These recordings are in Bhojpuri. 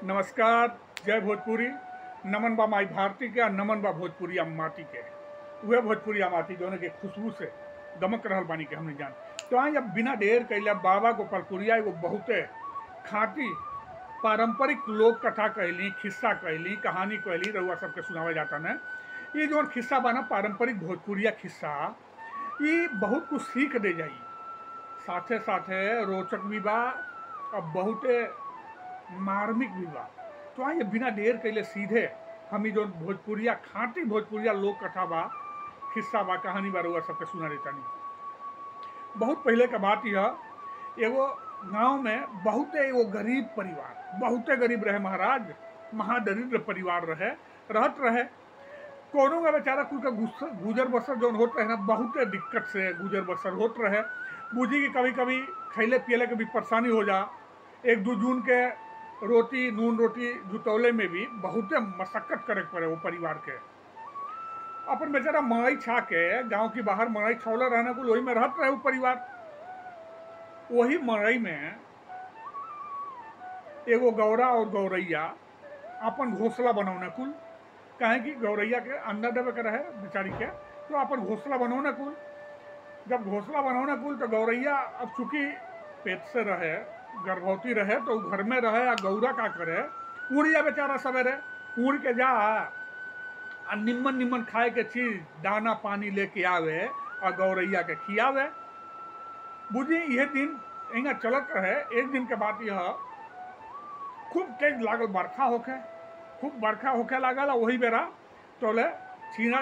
नमस्कार। जय भोजपुरी। नमन बा माई भारती के, नमन बा भोजपुरिया माटी के। वह भोजपुरिया माटी जो के खुशबू से दमक रहल बानी के हमने जान। तो आई अब बिना देर कैले बाबा गोपालपुरिया एगो बहुते खाटी पारंपरिक लोक कथा कहली, खिस्सा कहली, कहानी कहली, रउआ सबके सुनावा जाता न। ये जो खिस्सा बा ना पारंपरिक भोजपुरिया खिस्सा, ये बहुत कुछ सीख दे जाई, साथे साथे रोचक भी बा और बहुते मार्मिक भी बा। तो आइए बिना देर कैले सीधे हम जो भोजपुरिया खाटी भोजपुरिया लोक कथा बा, खिस्सा बा, कहानी बा, रउआ सबके सुना देता नहीं। बहुत पहले का बात यह, एगो गांव में बहुते एगो गरीब परिवार, बहुते गरीब रहे महाराज, महादरिद्र परिवार रहत रहे। कोनो का बेचारा कुल का गुजर बसर जो होत रहे ना, बहुते दिक्कत से गुजर बसर होत रहे। बूझी कि कभी कभी खैले पियले के भी परेशानी हो जा, एक दो जून के रोटी नून रोटी जुटौले में भी बहुते मशक्कत करे पड़े वो परिवार के। अपन बेचारा मड़ई छा के गांव की बाहर मड़ई छौले रहने कुल वही में रहत रहे वो परिवार। वही मड़ई में एगो गौरा और गौरैया अपन घोंसला बनौने कुल, कहे कि गौरैया के अंडा देवे के रहे बेचारी के, तो अपन घोंसला बनौने कुल। जब घोंसला बनौने कुल तो गौरैया अब चूंकि पेट से रहे, गर्भवती रहे, तो घर में रहे। आ गौरा का करे, उड़िया बेचारा सवेरे उड़ के जा आ निम्मन निम्मन खाए के चीज दाना पानी लेके आवे और गौरैया के खियावे। बुझी यह दिन यहाँ चलत रहे। एक दिन के बात यह, खूब तेज लागल बरखा होके, खूब बरखा होके लागल। वही बेरा तोले छीना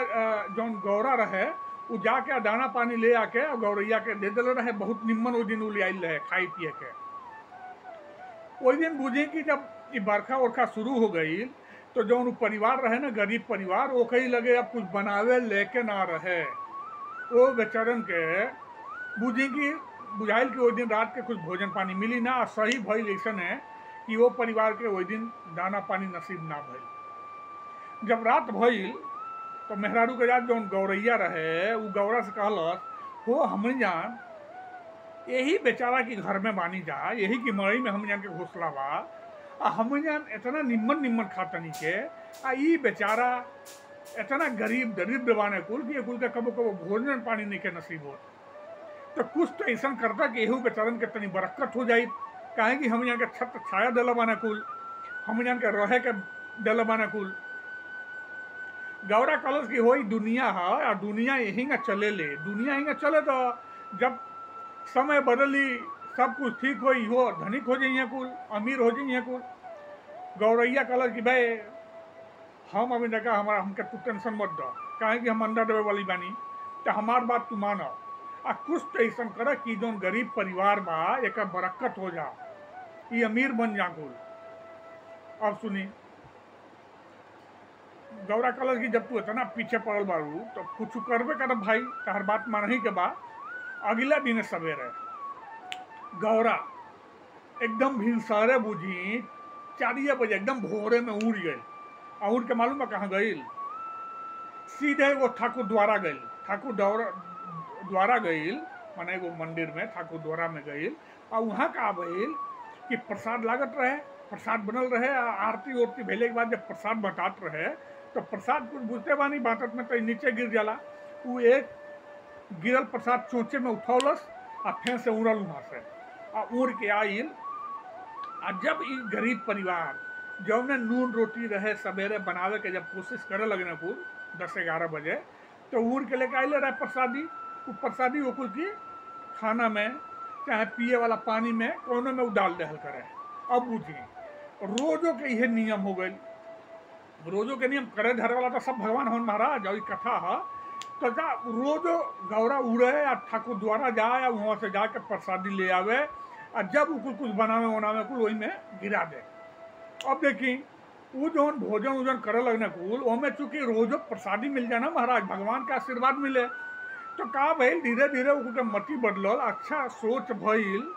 जौन गौरा रहे वो जाके दाना पानी ले आके गौरैया के दे दिले रहे। बहुत निम्मन वो दिन ले आयल रहे खाई पिए के। वही दिन बुझी कि जब ये बरखा उरखा शुरू हो गई तो जो परिवार रहे ना, गरीब परिवार, वो कहीं लगे अब कुछ बनावे लेके ना रहे। वो बेचारन के बुझी कि बुझाइल कि वही दिन रात के कुछ भोजन पानी मिली ना। सही भइल ऐसा है कि वो परिवार के वही दिन दाना पानी नसीब ना भइल। जब रात भइल तो मेहरारू के जात जौन गौरैया रहे वो गौरा से कहलस, हो हमनी जान यही बेचारा की घर में बानी जा, यही की मड़ई में हम जान के घोसला बा, आ हम जान इतना निम्मन निम्मन खातनी के, आ ई बेचारा इतना गरीब दरिद्र बाने कुल कि कुल के कबो कबो भोजन पानी नहीं के नसीब हो। तो कुछ तो ऐसा करता कि एहू बेचारन के तनी बरकत हो जाई। काहे कि हम जान के छत छाया दिला बाने कुल, हम जान के रहे के दिला बाने कुल। गौरा कलश की होई दुनिया है, और दुनिया यही चले ले, दुनिया यही चले तो जब समय बदली सब कुछ ठीक हो धनिक हो जाइए कुल, अमीर हो जाइए कुल। गौरैया कलर की भाई हम अभी देखा हमारा हमके तू टेंशन मत दो, काहे कि हम अंडा देवे वाली बानी, तो हमार बात तू मानो। आ कुछ तो ऐसा करे कि जो गरीब परिवार बा एक बरकत हो जा, ये अमीर बन जा कुल। अब सुनी गौरा कलर की, जब तू इतना पीछे पड़ल बारू तो कुछ करबे कर भाई, तहर बात मानही के बा। अगला दिन सवेरे गौरा एकदम भिनसारे बुझी 4 बजे एकदम भोरे में उड़ गई। और उड़ के मालूम है कहाँ गई? सीधे वो ठाकुर द्वारा गई। ठाकुर द्वारा गई माने एगो मंदिर में ठाकुर द्वारा में गई। और वहाँ का भइल कि प्रसाद लागत रहे, प्रसाद बनल रहे। आरती उरती भेले के बाद जब प्रसाद बटात रहे तो प्रसाद कुछ बुझते बानी बाटत में तो नीचे गिर जाला। वो एक गिरल प्रसाद चोंचे में उठौलस आ फें से उड़ल वहाँ से आ उड़ के आइल। आ जब ये गरीब परिवार जब ने नून रोटी रहे सवेरे बनावे के जब कोशिश करे लगने कुल 10-11 बजे, तो उड़ के लेके आइले रहे प्रसादी। वो प्रसादी वो कुल की खाना में चाहे पिए वाला पानी में कोनो में डाल दहल करे। अब बुझी रोजों के यह नियम हो गई। रोजों के नियम करे धरे वाला तो सब भगवान हन महाराज। और कथा है तो जा रोजो गौरा उड़े या ठाकुर द्वारा जाए, वहाँ से जाके प्रसादी ले आवे और जब कुछ कुछ बनावे उनावे कुल वही में गिरा दे। अब देखी वो जो भोजन वोजन करे लगने कुल वो में चूंकि रोजो प्रसादी मिल जाए ना महाराज, भगवान का आशीर्वाद मिले, तो का भइल धीरे धीरे वो मति बदलल। अच्छा सोच भइल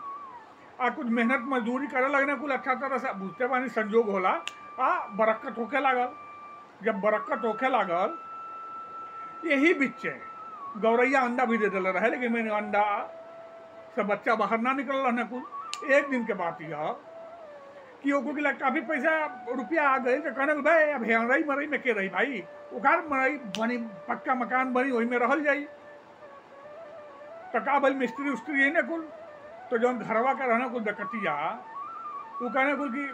आ कुछ मेहनत मजदूरी करे लगने कुल अच्छा तरह से बुझते बानी संजोग होला आ बरकत होके लागल। जब बरकत होके लागल यही बिच्चे गौरैया अंडा भी दे दिल रहे, लेकिन मैंने अंडा से बच्चा बाहर ना निकल रहने कुल। एक दिन के बात यह कि ओको के लिए काफ़ी पैसा रुपया आ गए तो कहने भाई अब हेरई मरई में के रही भाई ओकार मरई बनी पक्का मकान बनी वही में रहल जाई तो का भाई मिस्त्री उस्त्री यही ना कुल तो जौन घरवा का रहना कुल दकटिया वो कहने कुल कि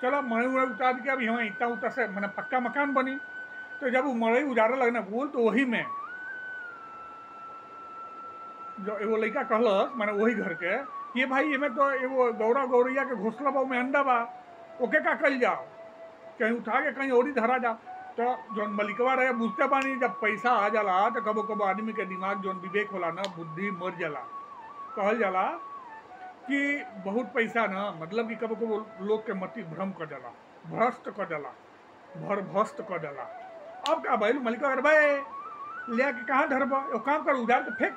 चलो मरई उड़ई उतार के अब यहाँ इतना उतना से मैंने पक्का मकान बनी तो जब वो मरई उजारे लगना कुल तो वही में जो एगो लड़का कहलस मैंने वही घर के ये भाई एमें तो एगो गौरा गौरैया के घोसला बा में अंडा बा ओके का कल जाओ कहीं उठा के कहीं और ही धरा जाओ तो जौन मलिकवा रहे बुझते बानी जब पैसा आ जाला तो कबो कबो आदमी के दिमाग जौन विवेक होला ना बुद्धि मर जाला कहल जाला कि बहुत पैसा ना मतलब कि कबो कबो लोग के मति भ्रम कर जाला भ्रष्ट कर जाला भरभस्त कर जाला अब का भाई मलिकवा कर भाई ले के कहाँ धरबा वो काम कर उधार के फेंक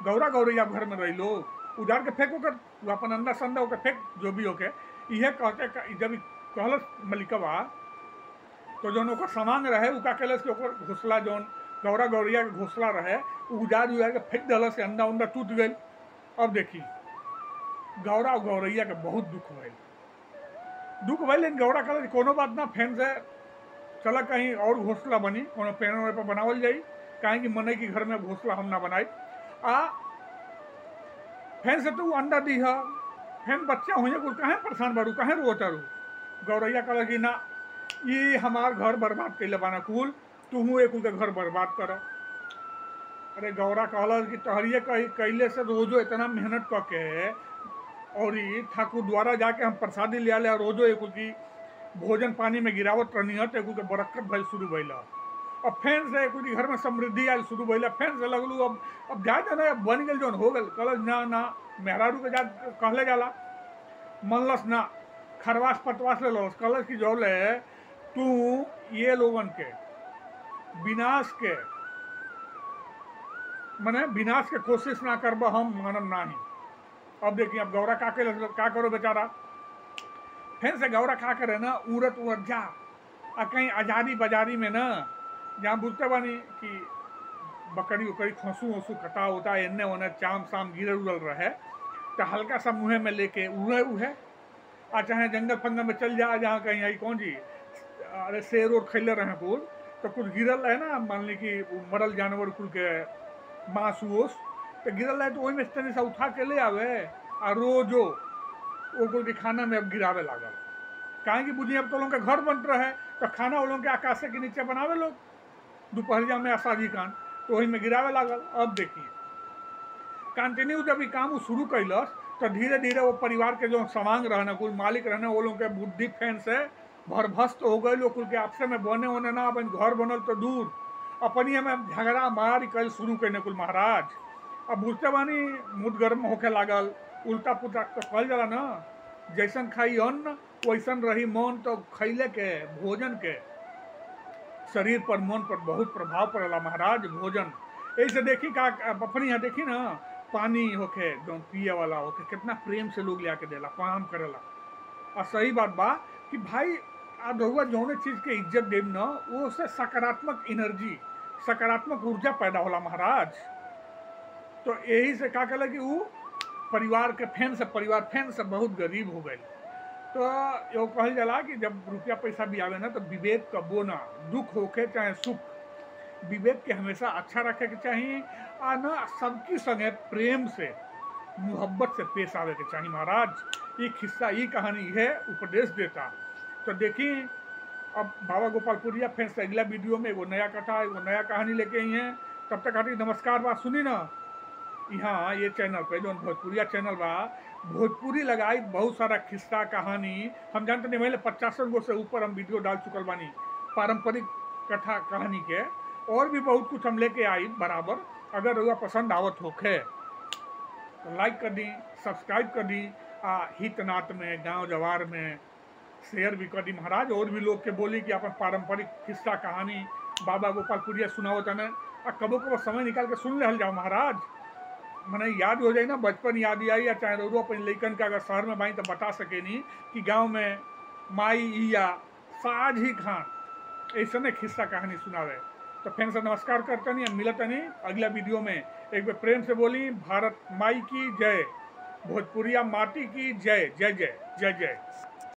गौरा गौरैया घर में रही लोग उधार के फेंक होकर वो अपन अंडा संडा होकर फेंक जो भी होके यह कहते जब कहल मलिकवा तो जौन ओकर सामान रहे उ का कैलस कि ओकर घोसला जौन गौरा गौरैया के घोसला रहे उजाड़ उजाड़ के फेंक दिल से अंडा उंडा टूट गई। अब देखी गौरा और गौरैया के बहुत दुख भइल लेकिन गौरा कहल कोनो बात ना फैन से चला कहीं और घोसला बनी कोनो पेड़ पर बनावल जाई काहे कि मनई के घर में घोसला हम ना बनाई आ फैन से तो अंडा दी है फैन बच्चा हुए कुल कहें परेशान बारू कहें रोता रू गौरैया कहल कि ना ये हमार घर बर्बाद कैले बाना कुल तुहू एक के घर बर्बाद कर। अरे गौरा कहल कि तहरिए कैले से रोजो इतना मेहनत करके और ठाकुर द्वारा जाके हम प्रसादी ले आले रोजो एक की भोजन पानी में गिरावत रहनी है तो एक बरकत भइल शुरू भइल अब फैन से एक घर में समृद्धि आयल शुरू भइल फैन से लगलू अब जा जाना बन गल जौन हो गल कहल ना मेहरारू के जा कहले जाला मनलस ना खरवास पतवास ले लस कहलस कि जौले तू ये लोगन के विनाश के मने विनाश के कोशिश ना करबा हम मानम नाही। अब देखिए अब गौरा का करो बेचारा फिर से गौरा का करे ना उड़त जा आ कहीं आजादी बाजारी में ना जहाँ बुझते बानी कि बकरी उकरी खसू वसू कटा उटा एने ओने चाम साम गिरल उड़ल रहे तो हल्का सा मुँह में लेके उड़े आ चाहे जंगल फंगल में चल जा जहाँ कहीं आई कौन जी अरे शेर और खैले रहे कुल तो कुछ गिरल रहे ना मान ली कि मरल जानवर कुल के मांस वोस तो गिरल रहे तो वही में तनी सा उठा के ले आवे आ रोजो वो कुल के खाना में अब गिरावे लागल काहे कि बुझी अब तो लोग के घर बनते रहे तो खाना वो लोग के आकाशे के नीचे बनावे लोग दोपहरिया में आसाजी कान तो वही में गिरावे लागल। अब देखिए कंटिन्यू जब ये काम शुरू कैलस तो धीरे धीरे वो परिवार के जो समांग रहना कुल मालिक रहना वो लोग के बुद्धि फैन से भरभस्त हो गए लोग कुल के आपसे में बने होने ना अपन घर बनल तो दूर अपनी में झगड़ा मार कल शुरू करने कुल महाराज। अब बुझते बानी मुद गर्म होके लागल उल्टा पुल्टा तो कहल जाला ना जैसन खाई अन्न वैसन रही मन तो खैले के भोजन के शरीर पर मन पर बहुत प्रभाव पड़ेला महाराज भोजन ऐसे देखी का अपनी यहाँ देखी ना पानी होके जो पिए वाला होके कितना प्रेम से लोग ले आके देला काम करेला और सही बात बा कि भाई रहुआ जौने चीज के इज्जत देव न वो से सकारात्मक एनर्जी सकारात्मक ऊर्जा पैदा होला महाराज। तो यही से का कहला कि वो परिवार फैन से बहुत गरीब हो गए तो यो कहल जाला कि जब रुपया पैसा भी आवे ना तो विवेक का बोना दुख होके चाहे सुख विवेक के हमेशा अच्छा रखे के चाहिए आ ना सबकी संगे प्रेम से मोहब्बत से पेश आवे के चाहिए महाराज। ये किस्सा ये कहानी है उपदेश देता। तो देखिए अब बाबा गोपालपुरिया फिर से अगला वीडियो में वो नया कथा वो नया कहानी लेके आई हैं। तब तक आती नमस्कार बात सुनी ना यहाँ ये चैनल पे जो भोजपुरिया चैनल बा भोजपुरी लगाई बहुत सारा किस्सा कहानी हम जानते नहीं पहले 50 गो से ऊपर हम वीडियो डाल चुकल बानी पारंपरिक कथा कहानी के और भी बहुत कुछ हम लेके आई बराबर। अगर वह पसंद आवत होखे तो लाइक कर दी सब्सक्राइब कर दी हित नात में गांव जवार में शेयर भी कर दी महाराज। और भी लोग के बोली कि अपन पारंपरिक किस्सा कहानी बाबा गोपालपुरिया सुनावत है कबो कबो समय निकाल के सुन ले जाओ महाराज मने याद हो जाए ना बचपन याद आई या चाहे रोडो अपन लैकन का अगर शहर में बाई तो बता सके नहीं कि गांव में माई या साज ही खान ऐसे ने किस्सा कहानी सुनावे। तो फिर से नमस्कार करते नहीं मिलते नहीं अगला वीडियो में एक बार प्रेम से बोली भारत माई की जय भोजपुरिया माटी की जय जय जय जय जय।